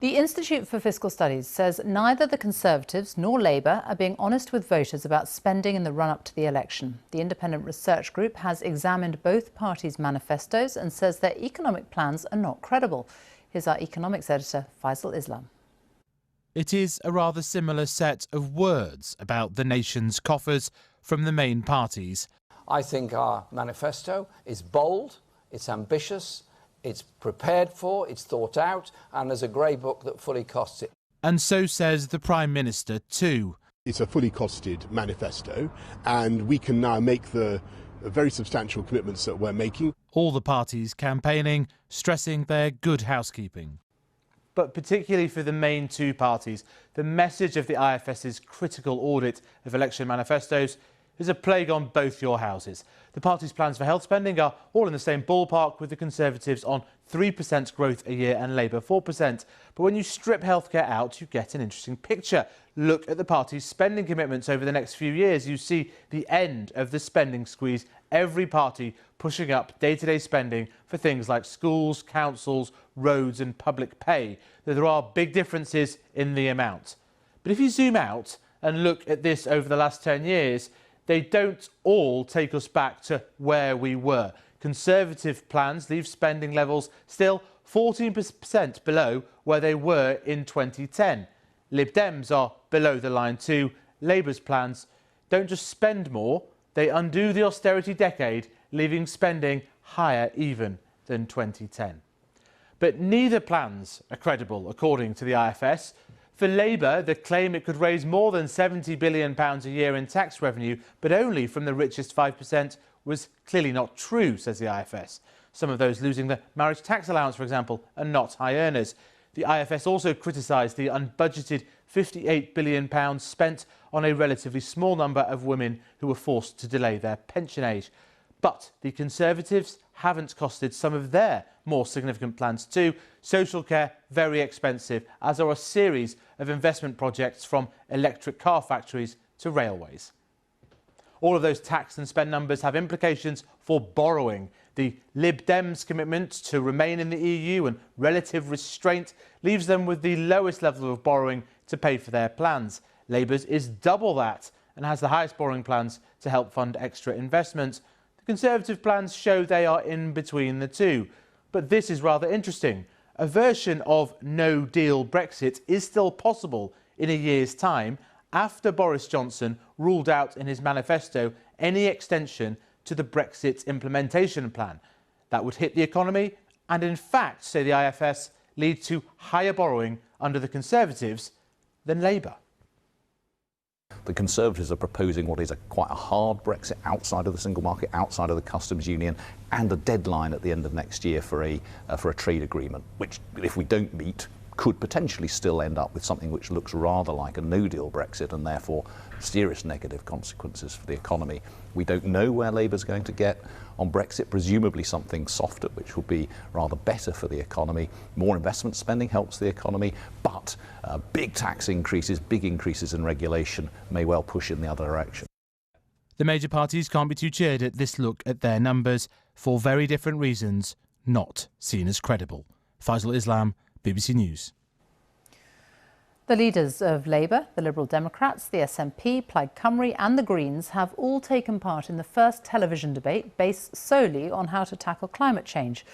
The Institute for Fiscal Studies says neither the Conservatives nor Labour are being honest with voters about spending in the run-up to the election. The independent research group has examined both parties' manifestos and says their economic plans are not credible. Here's our economics editor, Fiscal Islam. It is a rather similar set of words about the nation's coffers from the main parties. I think our manifesto is bold, it's ambitious, it's prepared for, it's thought out, and there's a grey book that fully costs it. And so says the Prime Minister too. It's a fully costed manifesto, and we can now make the very substantial commitments that we're making. All the parties campaigning, stressing their good housekeeping. But particularly for the main two parties, the message of the IFS's critical audit of election manifestos is a plague on both your houses. The party's plans for health spending are all in the same ballpark, with the Conservatives on 3% growth a year and Labour 4%. But when you strip healthcare out, you get an interesting picture. Look at the party's spending commitments over the next few years. You see the end of the spending squeeze. Every party pushing up day-to-day spending for things like schools, councils, roads and public pay. There are big differences in the amount. But if you zoom out and look at this over the last 10 years, they don't all take us back to where we were. Conservative plans leave spending levels still 14% below where they were in 2010. Lib Dems are below the line too. Labour's plans don't just spend more, they undo the austerity decade, leaving spending higher even than 2010. But neither plans are credible, according to the IFS. For Labour, the claim it could raise more than £70 billion a year in tax revenue, but only from the richest 5%, was clearly not true, says the IFS. Some of those losing the marriage tax allowance, for example, are not high earners. The IFS also criticised the unbudgeted £58 billion spent on a relatively small number of women who were forced to delay their pension age. But the Conservatives haven't costed some of their more significant plans too. Social care, very expensive, as are a series of investment projects from electric car factories to railways. All of those tax and spend numbers have implications for borrowing. The Lib Dems' commitment to remain in the EU and relative restraint leaves them with the lowest level of borrowing to pay for their plans. Labour's is double that and has the highest borrowing plans to help fund extra investment. The Conservative plans show they are in between the two. But this is rather interesting. A version of no-deal Brexit is still possible in a year's time after Boris Johnson ruled out in his manifesto any extension to the Brexit implementation plan. That would hit the economy and, in fact, say the IFS, lead to higher borrowing under the Conservatives than Labour. The Conservatives are proposing what is quite a hard Brexit outside of the single market, outside of the customs union, and a deadline at the end of next year for a trade agreement, which, if we don't meet, could potentially still end up with something which looks rather like a no-deal Brexit and therefore serious negative consequences for the economy. We don't know where Labour's going to get on Brexit, presumably something softer, which will be rather better for the economy. More investment spending helps the economy, but big tax increases, big increases in regulation may well push in the other direction. The major parties can't be too cheered at this look at their numbers, for very different reasons, not seen as credible. Fiscal Islam, BBC News. The leaders of Labour, the Liberal Democrats, the SNP, Plaid Cymru and the Greens have all taken part in the first television debate based solely on how to tackle climate change.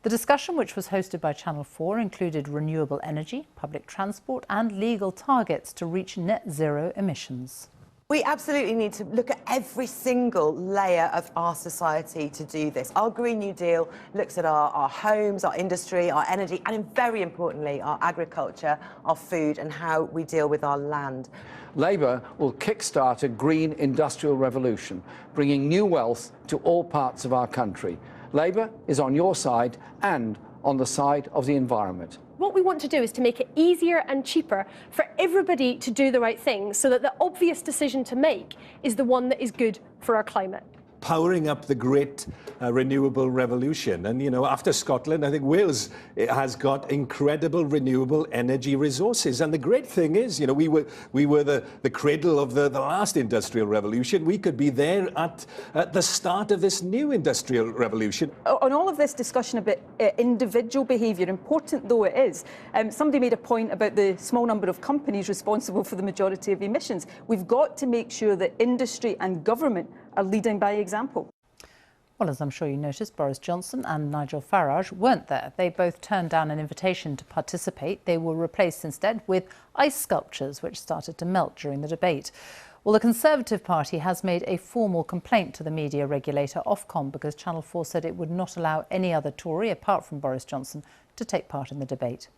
The discussion, which was hosted by Channel 4, included renewable energy, public transport and legal targets to reach net zero emissions. We absolutely need to look at every single layer of our society to do this. Our Green New Deal looks at our homes, our industry, our energy, and very importantly, our agriculture, our food, and how we deal with our land. Labour will kickstart a green industrial revolution, bringing new wealth to all parts of our country. Labour is on your side and on the side of the environment. What we want to do is to make it easier and cheaper for everybody to do the right thing, so that the obvious decision to make is the one that is good for our climate. powering up the great renewable revolution. And, you know, after Scotland, I think Wales has got incredible renewable energy resources. And the great thing is, you know, we were the cradle of the last industrial revolution. We could be there at the start of this new industrial revolution. On all of this discussion about individual behaviour, important though it is, somebody made a point about the small number of companies responsible for the majority of emissions. We've got to make sure that industry and government are leading by example. Well, as I'm sure you noticed, Boris Johnson and Nigel Farage weren't there. They both turned down an invitation to participate. They were replaced instead with ice sculptures, which started to melt during the debate. Well, the Conservative Party has made a formal complaint to the media regulator Ofcom because Channel 4 said it would not allow any other Tory, apart from Boris Johnson, to take part in the debate.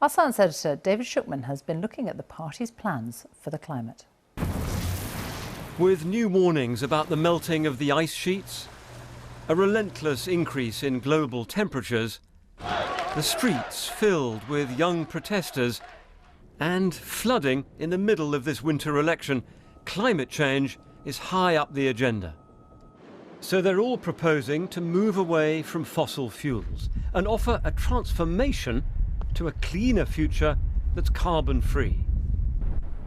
Our science editor, David Shukman, has been looking at the party's plans for the climate. With new warnings about the melting of the ice sheets, a relentless increase in global temperatures, the streets filled with young protesters, and flooding in the middle of this winter election, climate change is high up the agenda. So they're all proposing to move away from fossil fuels and offer a transformation to a cleaner future that's carbon-free.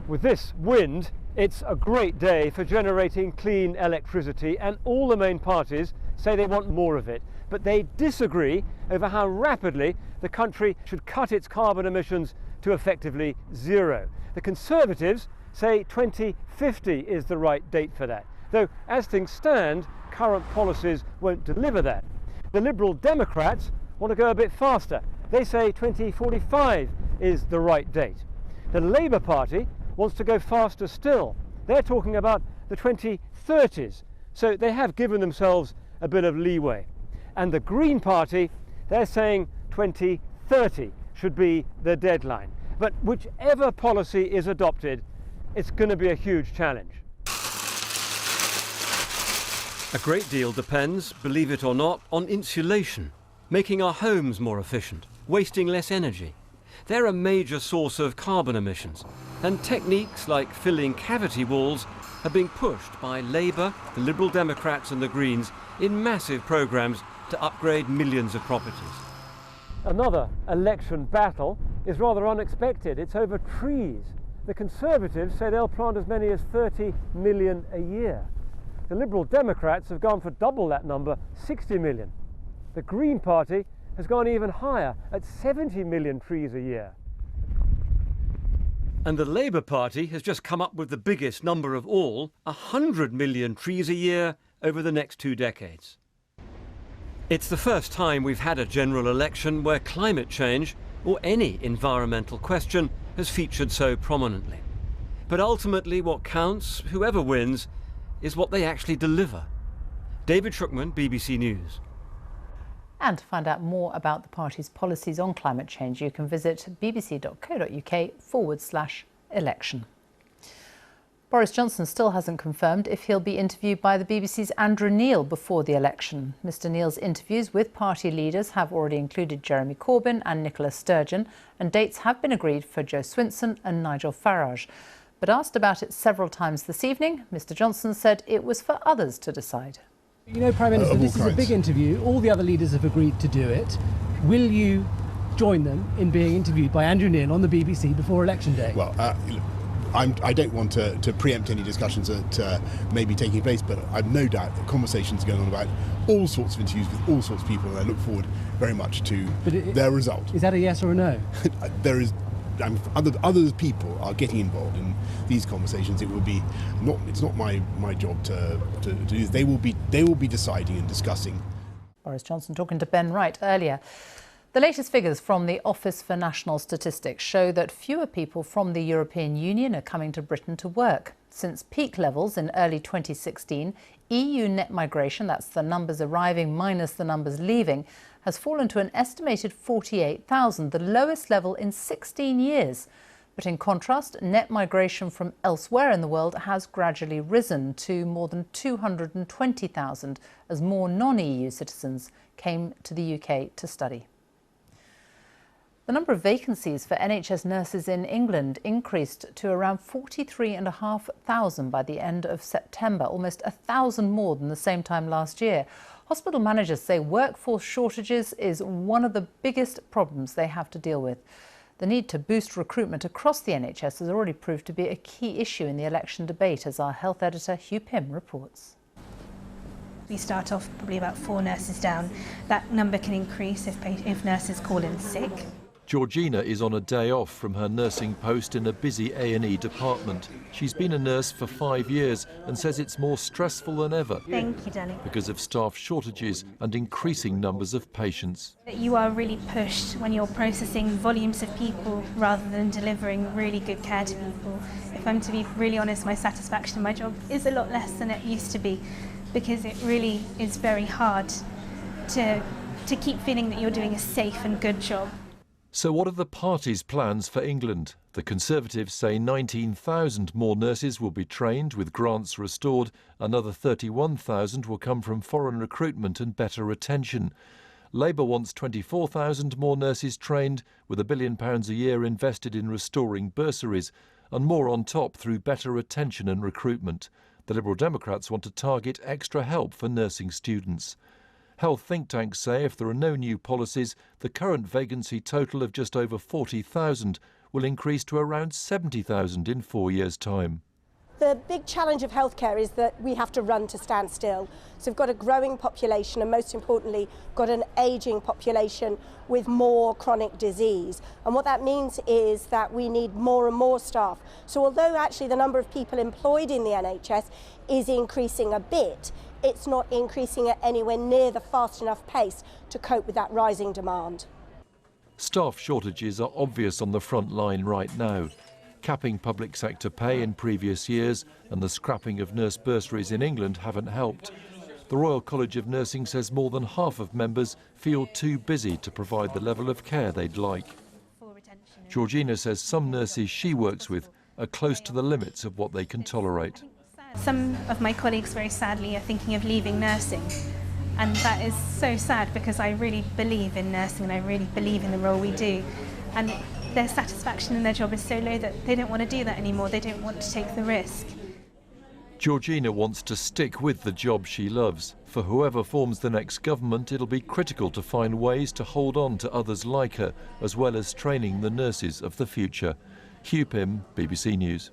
With this wind, it's a great day for generating clean electricity, and all the main parties say they want more of it. But they disagree over how rapidly the country should cut its carbon emissions to effectively zero. The Conservatives say 2050 is the right date for that, though as things stand, current policies won't deliver that. The Liberal Democrats want to go a bit faster. They say 2045 is the right date. The Labour Party wants to go faster still. They're talking about the 2030s, so they have given themselves a bit of leeway. And the Green Party, they're saying 2030 should be the deadline. But whichever policy is adopted, it's going to be a huge challenge. A great deal depends, believe it or not, on insulation, making our homes more efficient, wasting less energy. They're a major source of carbon emissions, and techniques like filling cavity walls are being pushed by Labour, the Liberal Democrats and the Greens in massive programmes to upgrade millions of properties. Another election battle is rather unexpected. It's over trees. The Conservatives say they'll plant as many as 30 million a year. The Liberal Democrats have gone for double that number, 60 million. The Green Party has gone even higher at 70 million trees a year. And the Labour Party has just come up with the biggest number of all, 100 million trees a year over the next 2 decades. It's the first time we've had a general election where climate change, or any environmental question, has featured so prominently. But ultimately what counts, whoever wins, is what they actually deliver. David Shukman, BBC News. And to find out more about the party's policies on climate change, you can visit bbc.co.uk/election. Boris Johnson still hasn't confirmed if he'll be interviewed by the BBC's Andrew Neil before the election. Mr Neil's interviews with party leaders have already included Jeremy Corbyn and Nicola Sturgeon, and dates have been agreed for Jo Swinson and Nigel Farage. But asked about it several times this evening, Mr Johnson said it was for others to decide. You know, Prime Minister, this is a big interview. All the other leaders have agreed to do it. Will you join them in being interviewed by Andrew Neil on the BBC before Election Day? Well, I don't want to preempt any discussions that may be taking place, but I've no doubt that conversations are going on about all sorts of interviews with all sorts of people, and I look forward very much to their result. Is that a yes or a no? There is. Other people are getting involved in these conversations. It's not my job to do. They will be deciding and discussing. Boris Johnson talking to Ben Wright earlier. The latest figures from the Office for National Statistics show that fewer people from the European Union are coming to Britain to work. Since peak levels in early 2016, EU net migration, that's the numbers arriving minus the numbers leaving, has fallen to an estimated 48,000, the lowest level in 16 years. But in contrast, net migration from elsewhere in the world has gradually risen to more than 220,000 as more non-EU citizens came to the UK to study. The number of vacancies for NHS nurses in England increased to around 43,500 by the end of September, almost 1,000 more than the same time last year. Hospital managers say workforce shortages is one of the biggest problems they have to deal with. The need to boost recruitment across the NHS has already proved to be a key issue in the election debate, as our health editor Hugh Pym reports. We start off probably about 4 nurses down. That number can increase if nurses call in sick. Georgina is on a day off from her nursing post in a busy A&E department. She's been a nurse for 5 years and says it's more stressful than ever. Thank you, darling. Because of staff shortages and increasing numbers of patients. You are really pushed when you're processing volumes of people rather than delivering really good care to people. If I'm to be really honest, my satisfaction in my job is a lot less than it used to be, because it really is very hard to keep feeling that you're doing a safe and good job. So what are the party's plans for England? The Conservatives say 19,000 more nurses will be trained with grants restored. Another 31,000 will come from foreign recruitment and better retention. Labour wants 24,000 more nurses trained, with £1 billion a year invested in restoring bursaries, and more on top through better retention and recruitment. The Liberal Democrats want to target extra help for nursing students. Health think tanks say if there are no new policies, the current vacancy total of just over 40,000 will increase to around 70,000 in 4 years' time. The big challenge of healthcare is that we have to run to stand still. So we've got a growing population and, most importantly, got an ageing population with more chronic disease. And what that means is that we need more and more staff. So although actually the number of people employed in the NHS is increasing a bit, it's not increasing at anywhere near the fast enough pace to cope with that rising demand. Staff shortages are obvious on the front line right now. Capping public sector pay in previous years and the scrapping of nurse bursaries in England haven't helped. The Royal College of Nursing says more than half of members feel too busy to provide the level of care they'd like. Georgina says some nurses she works with are close to the limits of what they can tolerate. Some of my colleagues, very sadly, are thinking of leaving nursing. And that is so sad, because I really believe in nursing and I really believe in the role we do. And their satisfaction in their job is so low that they don't want to do that anymore. They don't want to take the risk. Georgina wants to stick with the job she loves. For whoever forms the next government, it'll be critical to find ways to hold on to others like her, as well as training the nurses of the future. Hugh Pym, BBC News.